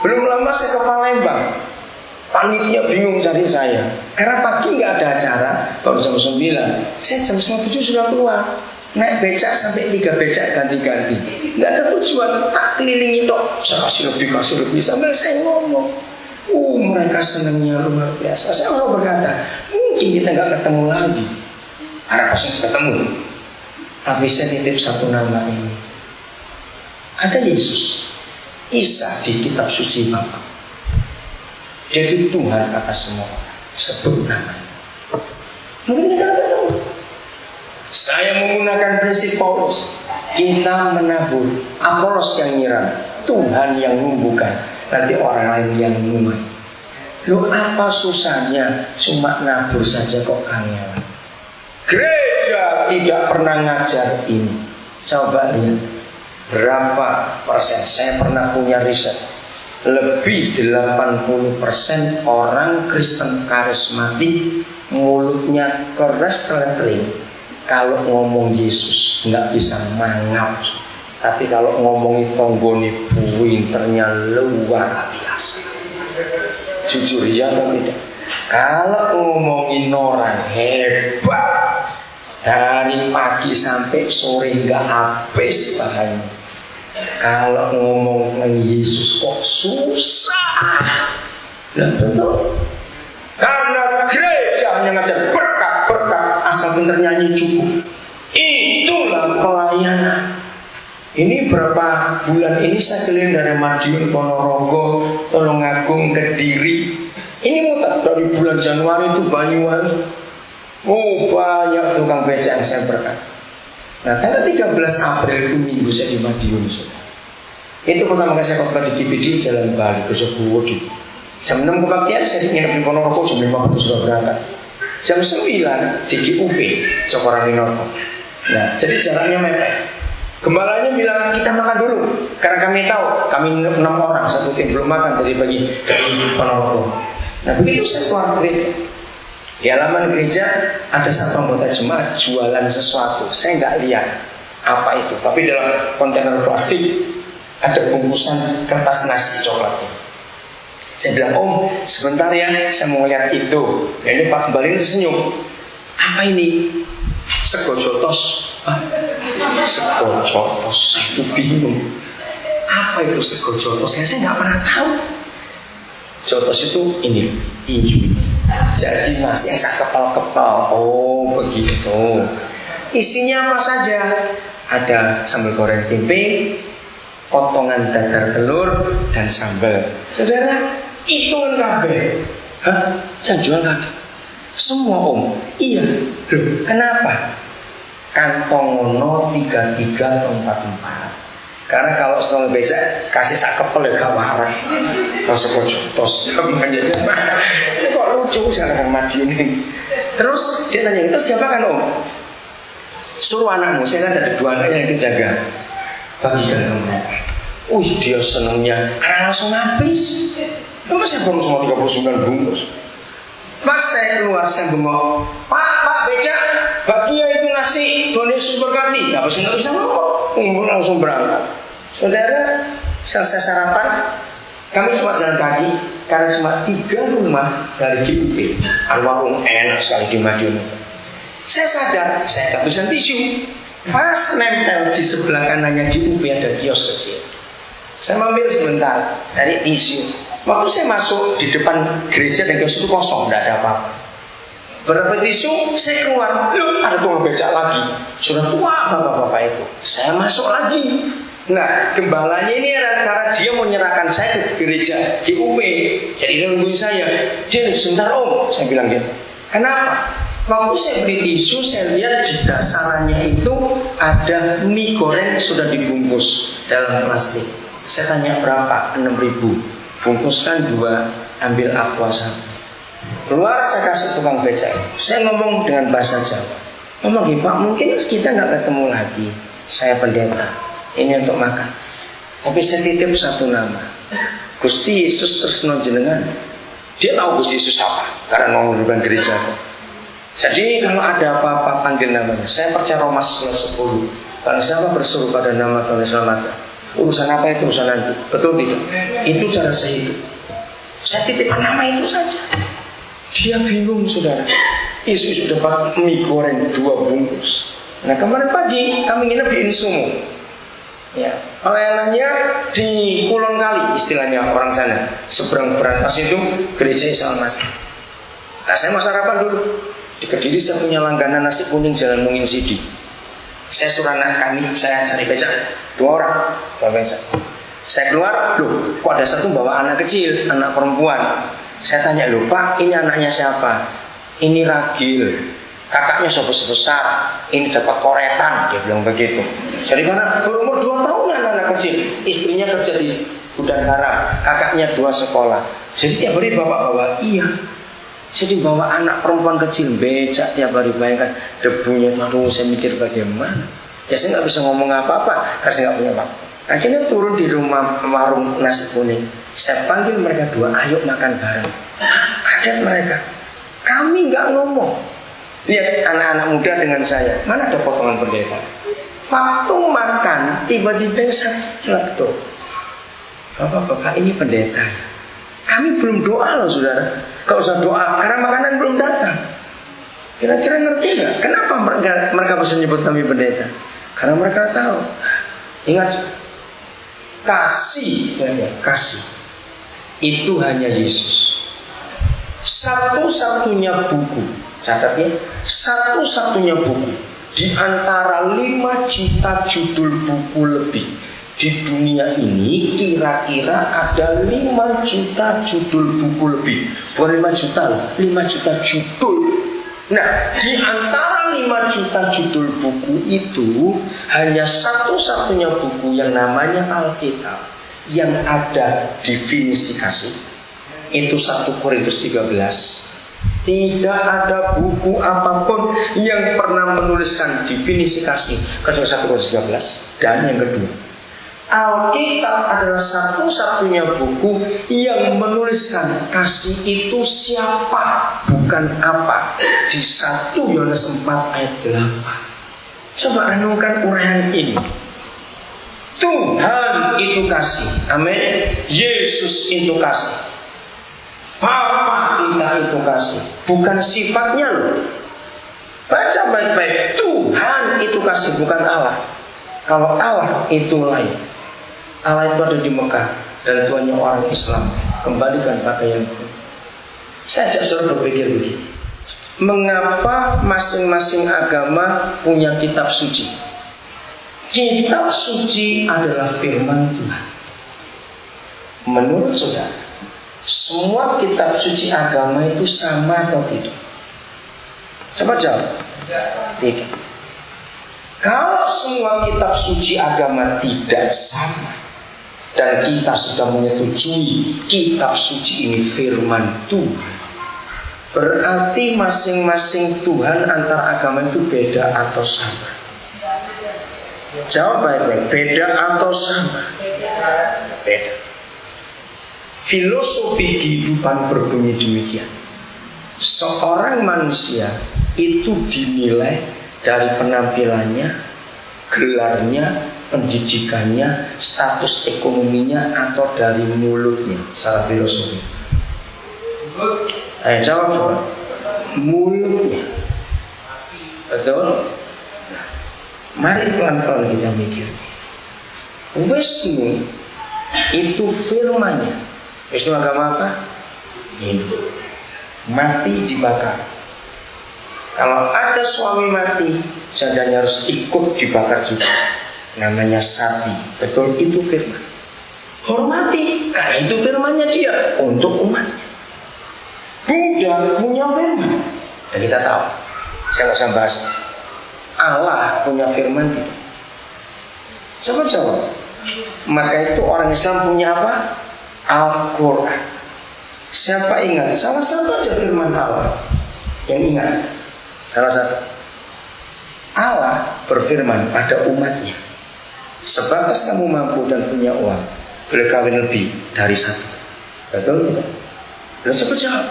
Belum lama saya ke Palembang, panitia bingung cari saya karena pagi nggak ada acara, baru jam 9. Saya jam 7 sudah keluar, naik becak sampai 3 becak ganti-ganti, nggak ada tujuan, tak kelilingi tok. Saya kasih lebih sambil saya ngomong. Mereka senangnya luar biasa. Saya mau berkata, mungkin kita nggak ketemu lagi, ada pasti ketemu. Tapi saya titip satu nama ini. Ada Yesus, Isa di kitab suci Bapak. Jadi Tuhan kata semua orang, sebut namanya. Mungkin kita ketemu. Saya menggunakan prinsip Paulus. Kita menabur, Apolos yang nyiram, Tuhan yang numbuhkan, nanti orang lain yang menuai. Loh, apa susahnya cuma nabur saja kok kangen? Gereja tidak pernah ngajar ini. Coba lihat berapa persen. Saya pernah punya riset, lebih 80% orang Kristen karismatik mulutnya keras letling. Kalau ngomong Yesus nggak bisa mangap, tapi kalau ngomongin tonggoni pinternya luar biasa. Jujur ya atau tidak? Kalau ngomongin orang hebat, dari pagi sampai sore nggak habis bahannya. Kalau ngomong Yesus kok susah. Nah, betul. Karena gereja hanya ngajar berkat, asal pinter nyanyi cukup. Itulah pelayanan. Ini berapa bulan ini saya keliling dari Madiun, Ponorogo, Tulungagung, Kediri. Ini muter dari bulan Januari itu Banyuwangi. Banyak tukang becak yang saya berkat. Nah, tanggal 13 April itu minggu saya di Madiun. Itu pertama kali saya khotbah di GPD Jalan Bali, besok Buwodo. Jam 6 kebaktian saya nginep di Ponorogo, jam 5 sudah berangkat. Jam 9 di GUP, Cokoran Linoto. Nah, jadi jaraknya mepet. Gembalanya bilang kita makan dulu, karena kami tahu kami 6 orang, satu tim belum makan dari pagi dari Ponorogo. Nah, begitu saya keluar gereja, di halaman gereja ada satu anggota jemaat jualan sesuatu. Saya nggak lihat apa itu, tapi dalam kontainer plastik ada bungkusan kertas nasi coklat. Saya bilang, Om, sebentar ya, saya mau lihat itu. Ya, ini Pak Kembali senyum. Apa ini? Sego jotos. Sego jotos, itu bingung. Apa itu sego jotos? Saya nggak pernah tahu. Jotos itu ini, tinju. Jadi nasi yang sangat kepal-kepal. Oh, begitu. Isinya apa saja? Ada sambal goreng tempe, potongan dadar telur, dan sambal. Saudara, itu kan kabeh. Hah? Jangan jual kaki. Semua Om. Iya. Loh, kenapa? Kantong no 33 atau 44. Karena kalau setengah becak kasih sak kepel ya gak waras. Rasa jotos. Ini kok lucu sekarang maju ini. Terus dia tanya, itu siapa kan Om? Suruh anakmu, saya kan ada 2 anak yang dijaga. Bagikan ke mereka. Dia senangnya. Karena langsung habis. Kamu saya belum semua 39 bungkus. Pas saya keluar, saya bengok. Pak becak, bagian itu nasi, Tuhan Yesus berkati. Apa sih nggak bisa ngomong? Langsung berangkat. Saudara, selesai sarapan, kami cuma jalan kaki karena cuma 3 rumah dari GUP. Warung enak sekali di Madiun. Saya sadar, saya kehabisan tisu. Pas nempel di sebelah kanannya GUP ada kios kecil. Saya mampir sebentar, cari tisu. Waktu saya masuk di depan gereja dan kios itu kosong, tidak ada apa-apa. Berapa tisu, saya keluar, ada tukang becak lagi. Sudah tua bapak-bapak itu. Saya masuk lagi. Nah, gembalanya ini karena dia mau menyerahkan saya ke gereja di UP. Jadi dia nungguin saya. Jadi sebentar Om, saya bilang gitu. Kenapa? Waktu saya beli tisu, saya lihat di dasarannya itu ada mie goreng sudah dibungkus dalam plastik. Saya tanya berapa? 6.000. Bungkuskan 2, ambil aqua 1. Keluar saya kasih tukang becak. Saya ngomong dengan bahasa Jawa. Ngomong Pak, mungkin kita nggak ketemu lagi. Saya pendeta, ini untuk makan. Tapi saya titip satu nama, Gusti Yesus Tresno Jenengan. Dia tahu Gusti Yesus siapa, karena menguruskan gereja. Jadi kalau ada apa-apa panggil namanya. Saya percaya Roma 11:10. Kalau siapa berseru pada nama Tuhan Yesus, Urusan apa itu urusan nanti. Betul tidak? Itu cara saya hidup. Saya titipkan nama itu saja. Dia bingung saudara. Isu dapat mie goreng 2 bungkus. Nah kemarin pagi kami nginep di Insumo. Ya, pelayanannya di Kulon Kali istilahnya orang sana. Seberang Berantas itu gereja Islam Masih. Nah saya mau sarapan dulu. Di Kediri saya punya langganan nasi kuning Jalan Mungin Sidi. Saya suruh anak kami, saya cari becak 2 orang bawa becak. Saya keluar, loh kok ada satu bawa anak kecil, anak perempuan. Saya tanya, loh Pak ini anaknya siapa? Ini ragil, kakaknya sebesar, ini dapat koretan, dia bilang begitu. Jadi karena berumur 2 tahunan anak kecil, istrinya kerja di gudang garam, kakaknya 2 sekolah. Jadi tiap hari bapak bawa, iya. Jadi bawa anak perempuan kecil becak tiap hari, bayangkan debunya. Aduh saya mikir bagaimana. Ya saya nggak bisa ngomong apa-apa karena saya nggak punya waktu. Akhirnya turun di rumah warung nasi kuning. Saya panggil mereka 2, ayo makan bareng. Kaget mereka. Kami nggak ngomong. Lihat anak-anak muda dengan saya. Mana ada potongan pendeta? Waktu makan tiba-tiba saya tuh. Bapak-bapak ini pendeta. Kami belum doa loh saudara. Gak usah doa karena makanan belum datang. Kira-kira ngerti gak? Kenapa mereka bisa nyebut kami pendeta? Karena mereka tahu. Ingat, kasih itu hanya Yesus. Satu-satunya buku, catat ya, satu-satunya buku di antara 5 juta judul buku lebih di dunia ini, kira-kira ada 5 juta judul buku lebih. Bukan 5 juta loh, 5 juta judul. Nah, di antara 5 juta judul buku itu hanya satu-satunya buku yang namanya Alkitab yang ada definisi kasih. Itu 1 Korintus 13. Tidak ada buku apapun yang pernah menuliskan definisi kasih kecuali 1 Korintus 13. Dan yang kedua, Alkitab adalah satu-satunya buku yang menuliskan kasih itu siapa, bukan apa. Di 1 Yohanes 4 ayat 8. Coba renungkan uraian ini. Tuhan itu kasih, amin. Yesus itu kasih, Bapa kita itu kasih, bukan sifatnya loh. Baca baik-baik. Tuhan itu kasih, bukan Allah. Kalau Allah itu lain. Allah itu ada di Mekah dan tuannya orang Islam. Kembalikan pakaian. Saya ajak saudara berpikir begini. Mengapa masing-masing agama punya kitab suci? Kitab suci adalah firman Tuhan. Menurut saudara, semua kitab suci agama itu sama atau tidak? Coba jawab. Tidak. Kalau semua kitab suci agama tidak sama, dan kita sudah menyetujui kitab suci ini firman Tuhan, berarti masing-masing Tuhan antar agama itu beda atau sama? Jawab baik-baik. Beda atau sama? Beda. Filosofi kehidupan berbunyi demikian. Seorang manusia itu dinilai dari penampilannya, gelarnya, pendidikannya, status ekonominya, atau dari mulutnya. Salah filosofi. Ayo jawab coba. Mulutnya. Betul? Mari pelan-pelan kita mikir. Wisnu itu firmannya. Wisnu agama apa? Hindu. Mati dibakar. Kalau ada suami mati, jandanya harus ikut dibakar juga. Namanya sati. Betul, itu firman. Hormati, karena itu firmannya dia untuk umatnya. Buddha punya firman. Dan kita tahu, saya nggak usah bahas. Allah punya firman tidak? Coba jawab. Maka itu orang Islam punya apa? Al-Quran. Siapa ingat? Salah satu aja firman Allah yang ingat. Salah satu. Allah berfirman pada umatnya, sebatas kamu mampu dan punya uang, boleh kawin lebih dari 1. Betul tidak? Lalu coba jawab.